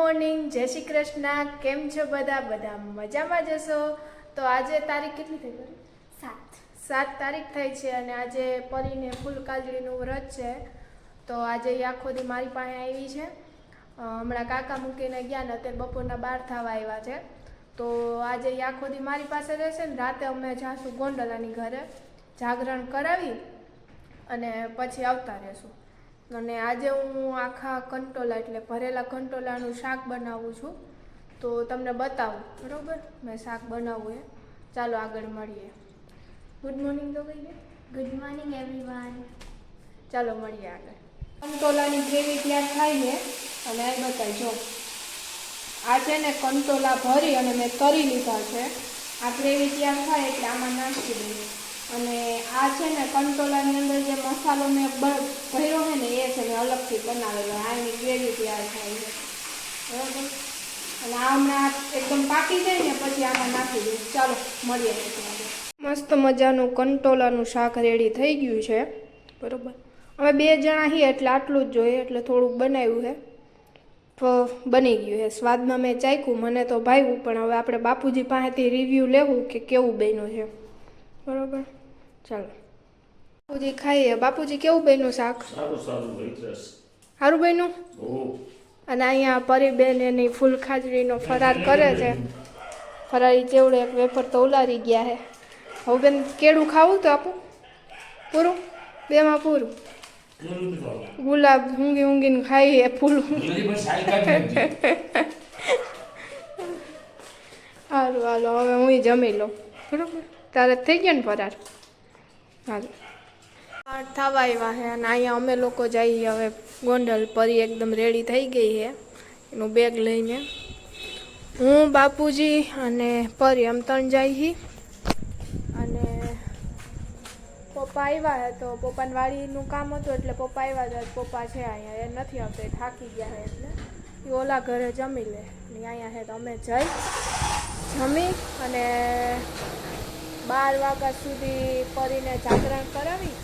Morning, જય શ્રી કૃષ્ણ. કેમ છો બધા? બધા મજામાં જશો. તો આજે તારીખ કેટલી થઈ ગઈ? 7 તારીખ થઈ છે અને આજે પરીને ફૂલ કાજળીનું વ્રત છે. તો આજે આખો દી મારી પાસે આવી છે. હમણાં કાકા મૂકીને ગયા ને અત્યારે બપોરના 12 થવા આવ્યા છે. તો આજે આખો દી મારી પાસે રહેશે ને રાતે અમે જાશું ગોંડલાની ઘરે જાગરણ કરાવી અને પછી આવતા રહેશું. અને આજે હું આખા કંટોલા એટલે ભરેલા કંટોલાનું શાક બનાવું છું. તો તમને બતાવું, બરાબર? મેં શાક બનાવવું ચાલો આગળ મળીએ. ગુડ મોર્નિંગ તો કહીએ. Good morning everyone. ચાલો મળીએ આગળ. કંટોલાની ગ્રેવી તૈયાર થાય છે અને એ બતાવજો. આ છે ને કંટોલા ભરી અને મેં તરી લીધા છે. આ ગ્રેવી તૈયાર થાય એટલે આમાં નાખી દઈએ. અને આ છે ને કંટોલાની અંદર જે મસાલો મેં ભર્યો છે ને એ છે મેં અલગથી બનાવેલો. આ એની ગ્રેવી તૈયાર થાય છે, બરાબર? અને આ હમણાં એકદમ પાકી જાય ને પછી આમાં નાખી દઈશ. ચાલો મળીએ. મસ્ત મજાનું કંટોલાનું શાક રેડી થઈ ગયું છે, બરાબર? અમે 2 જણા છીએ એટલે આટલું જ જોઈએ, એટલે થોડુંક બનાવ્યું છે તો બની ગયું છે. સ્વાદમાં મેં ચાખ્યું, મને તો ભાવ્યું, પણ હવે આપણે બાપુજી પાસેથી રિવ્યૂ લેવું કે કેવું બન્યું છે, બરાબર? ચાલો બાપુજી ખાઈએ. બાપુજી કેવું બન્યું શાક? સારું બન્યું. અને અહીંયા પરીબેન એની ફૂલ ખાજડીનો ફરાર કરે છે. ફરારી ચેવડો એક વેફર તો ઉલારી ગયા છે. હવે બેન કેળું ખાવું તો આપું? પૂરું? 2માં પૂરું? ગુલાબ ઊંઘી ઊંઘીને ખાઈએ ફૂલ. સારું હાલો હવે હું જમી લઉં, બરાબર? તારે થઈ ગયો ને ફરાર? હાલો થવા આવ્યા છે અને અહીંયા અમે લોકો જઈએ હવે ગોંડલ. પરી એકદમ રેડી થઈ ગઈ છે એનું બેગ લઈને. હું, બાપુજી અને પરી એમ 3 જાય છીએ. અને પપ્પા આવ્યા છે તો પપ્પાની વાડીનું કામ હતું એટલે પપ્પા આવ્યા હતા. પપ્પા છે અહીંયા, એ નથી આવતા, થાકી ગયા છે એટલે એ ઓલા ઘરે જમી લે. અને અહીંયા છે તો અમે જમી અને 12 વાગ્યા સુધી પરીને જાગરણ કરાવી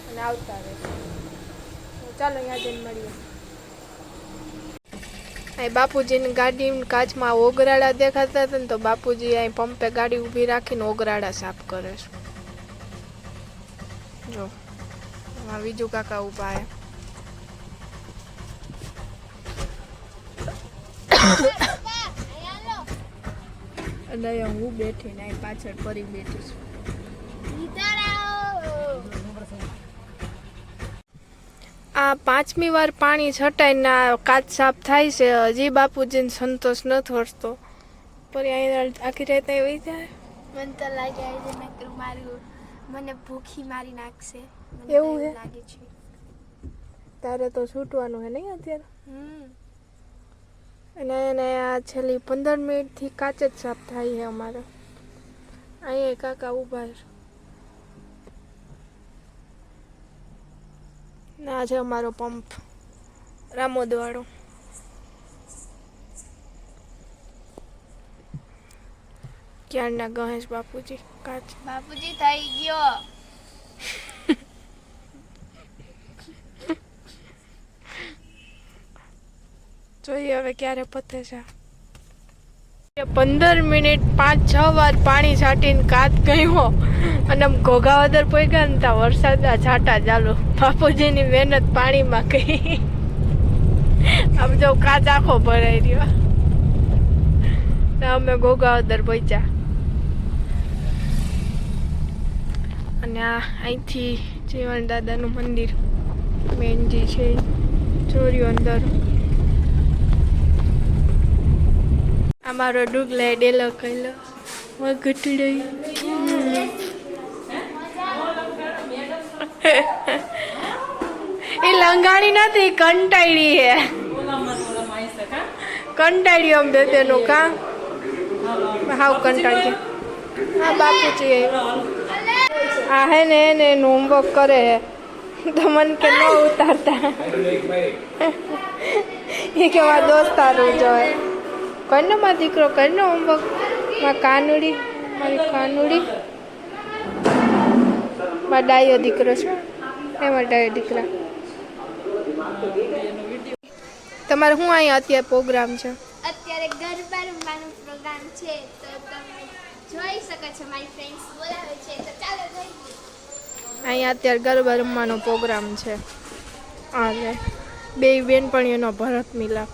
અને આવતા રહેશે. તો ચાલો અહીંયા જઈને મળીએ. અહીં બાપુજીની ગાડીની કાચમાં ઓગરાડા દેખાતા હતા ને તો બાપુજી અહીં પંપે ગાડી ઊભી રાખીને ઓગરાડા સાફ કરે છે. જો એમાં બીજું કાકા ઊભા છે. અને અહીંયા હું બેઠી ને અહીં પાછળ પરી બેઠી છું. આ 5મી વાર પાણી છટાઈને આ કાચ સાફ થાય છે. હજી બાપુજીને સંતોષ ન થતો. પર અહીં આખી રાત એવી જાય. મને તો લાગે છે મને ભૂખી મારી નાખશે. એવું છે? લાગે છે. તારે તો છૂટવાનું છે નહીં અત્યારે? અને આ છેલ્લી 15 મિનિટથી કાચ જ સાફ થાય છે અમારે. અહીંયા કાકા ઊભા છે. આ છે અમારો પંપ રામોદવાળો. ક્યારના ગણેશ બાપુજી કાચ. બાપુજી થઈ ગયો. જોઈએ હવે ક્યારે પતે છે. 15 મિનિટ 5-6 વાર પાણી છાંટીને કાચ ગયો અને ઘોઘાવદર પહોંચ્યા ને ત્યાં વરસાદના છાંટા ચાલુ. બાપુજીની મહેનત પાણીમાં ગઈ. આમ જો કાચ આખો ભરાઈ રહ્યો. અમે ઘોઘાવદર પહોંચ્યા અને આ અહીંથી જીવન દાદાનું મંદિર મેનજી છે. ચોર્યું અંદર. અમારો ડુગલે ડેલો કહેલો ઘટડો. એ લંગાણી નથી, કંટાળી હે. કંટાળી આમ દે તેનું કામ હાવ કંટાળી. હા બાપુજી આ હે ને એને એનું હોમવર્ક કરે હે તો મને કે ન ઉતારતા. એ કેવા દોસ્તારું જોઈએ. કરનો મારો દીકરો, કરનો હોમવર્ક. મારી કાનુડી, મારી કાનુડી. મારા ડાયો દીકરો છે, એમાં ડાયો દીકરા. તમારે શું અહીંયા અત્યારે પ્રોગ્રામ છે? અત્યારે ગરબા રમવાનો પ્રોગ્રામ છે તો તમે જોઈ શકો છો. મારી ફ્રેન્ડ્સ બોલાવે છે તો ચાલો જોઈએ. અહીંયા અત્યારે ગરબા રમવાનો પ્રોગ્રામ છે. અને બે બેનપણીઓનો ભરત મિલાપ.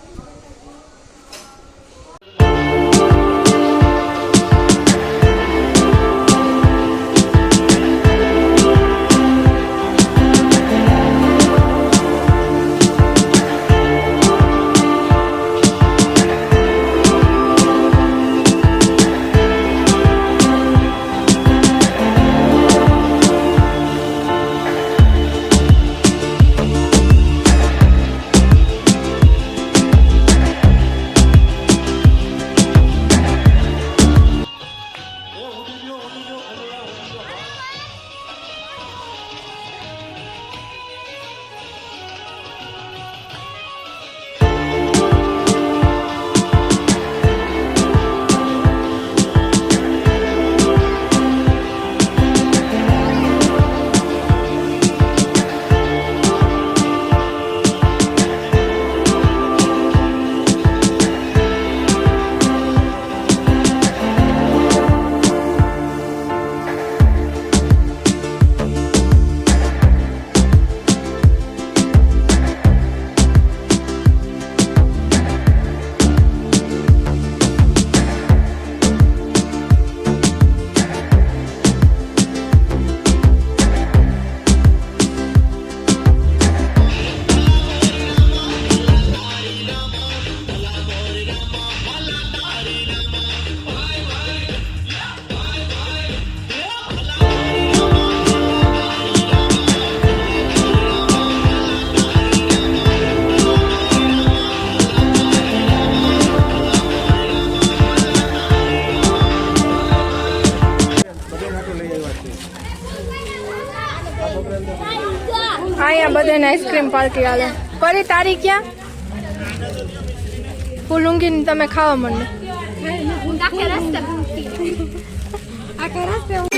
અહીંયા બધાને આઈસ્ક્રીમ પાર્ટી હાલે. પરી તારી ક્યાં? ફૂલ ઊંઘીને તમે ખાવા માંડો. આખે રસ્તે